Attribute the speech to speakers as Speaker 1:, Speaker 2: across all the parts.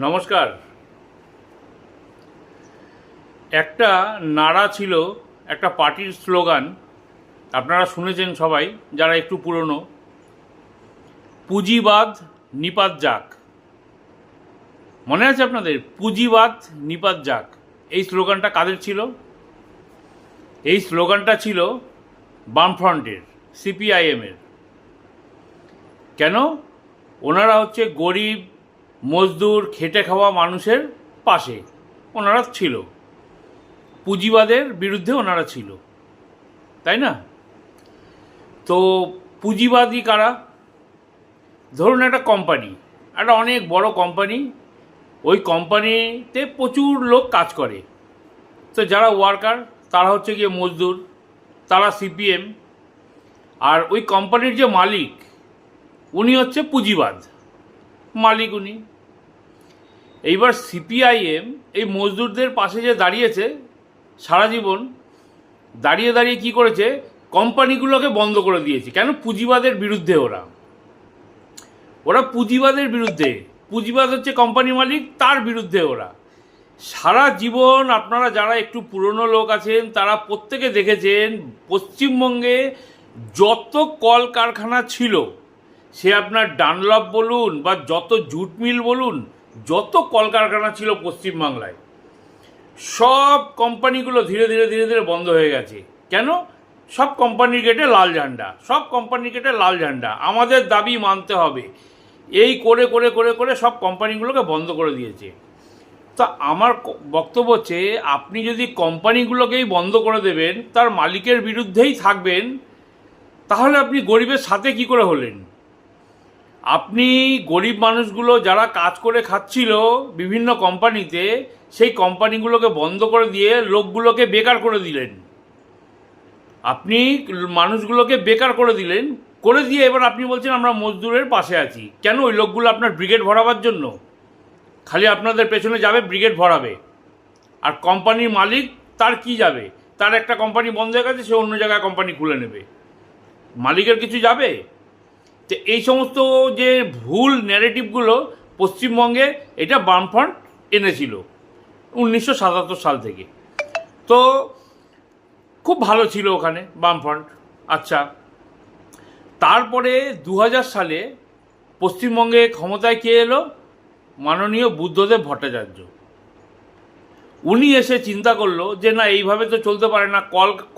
Speaker 1: নমস্কার। একটা নারা ছিল, একটা পার্টির স্লোগান, আপনারা শুনেছেন সবাই যারা একটু পুরনো, পুঁজিবাদ নিপাত যাক। মনে আছে আপনাদের? পুঁজিবাদ নিপাত যাক। এই স্লোগানটা কাদের ছিল? এই স্লোগানটা ছিল বামফ্রন্টের, সিপিআইএমের। কেন? ওনারা হচ্ছে গরিব, মজদুর, খেটে খাওয়া মানুষের পাশে ওনারা ছিল, পুঁজিবাদের বিরুদ্ধে ওনারা ছিল, তাই না? তো পুঁজিবাদী কারা? ধরুন একটা কোম্পানি, একটা অনেক বড় কোম্পানি, ওই কোম্পানিতে প্রচুর লোক কাজ করে। তো যারা ওয়ার্কার তারা হচ্ছে গিয়ে মজদুর, তারা সিপিএম, আর ওই কোম্পানির যে মালিক উনি হচ্ছে পুঁজিবাদ মালিক উনি। এইবার সিপিআইএম এই মজদুরদের পাশে যে দাঁড়িয়েছে সারা জীবন, দাঁড়িয়ে দাঁড়িয়ে কী করেছে? কোম্পানিগুলোকে বন্ধ করে দিয়েছে। কেন? পুঁজিবাদের বিরুদ্ধে ওরা পুঁজিবাদের বিরুদ্ধে। পুঁজিবাদ হচ্ছে কোম্পানি মালিক, তার বিরুদ্ধে ওরা সারা জীবন। আপনারা যারা একটু পুরনো লোক আছেন তারা প্রত্যেকে দেখেছেন পশ্চিমবঙ্গে যত কলকারখানা ছিল, সে আপনার ডানলপ বলুন বা যত জুট মিল বলুন, যত কলকারখানা ছিল পশ্চিমবাংলায়, সব কোম্পানিগুলো ধীরে ধীরে ধীরে ধীরে বন্ধ হয়ে গেছে। কেন? সব কোম্পানির গেটে লাল ঝান্ডা, সব কোম্পানির গেটে লাল ঝান্ডা, আমাদের দাবি মানতে হবে, এই করে করে করে করে সব কোম্পানিগুলোকে বন্ধ করে দিয়েছে। তা আমার বক্তব্য হচ্ছে, আপনি যদি কোম্পানিগুলোকেই বন্ধ করে দেবেন, তার মালিকের বিরুদ্ধেই থাকবেন, তাহলে আপনি গরিবের সাথে কি করে হলেন? আপনি গরিব মানুষগুলো যারা কাজ করে খাচ্ছিল বিভিন্ন কোম্পানিতে, সেই কোম্পানিগুলোকে বন্ধ করে দিয়ে লোকগুলোকে বেকার করে দিলেন। আপনি মানুষগুলোকে বেকার করে দিলেন, করে দিয়ে এবার আপনি বলছেন আমরা মজদুরের পাশে আছি। কেন? ওই লোকগুলো আপনার ব্রিগেড ভরাবার জন্য খালি আপনাদের পেছনে যাবে, ব্রিগেড ভরাবে। আর কোম্পানির মালিক তার কি যাবে? তার একটা কোম্পানি বন্ধ হয়ে গেছে, সে অন্য জায়গায় কোম্পানি খুলে নেবে, মালিকের কিছু যাবে? তো এই সমস্ত যে ভুল ন্যারেটিভগুলো পশ্চিমবঙ্গে, এটা বামফ্রন্ট এনেছিল 1977 সাল থেকে। তো খুব ভালো ছিল ওখানে বামফ্রন্ট। আচ্ছা, তারপরে 2000 সালে পশ্চিমবঙ্গে ক্ষমতায় কে এলো? মাননীয় বুদ্ধদেব ভট্টাচার্য। উনি এসে চিন্তা করলো যে না, এইভাবে তো চলতে পারে না,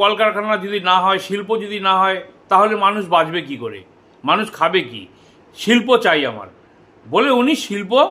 Speaker 1: কলকারখানা যদি না হয়, শিল্প যদি না হয়, তাহলে মানুষ বাঁচবে কি করে, মানুষ খাবে কি? শিল্প চাই আমার বলে উনি শিল্প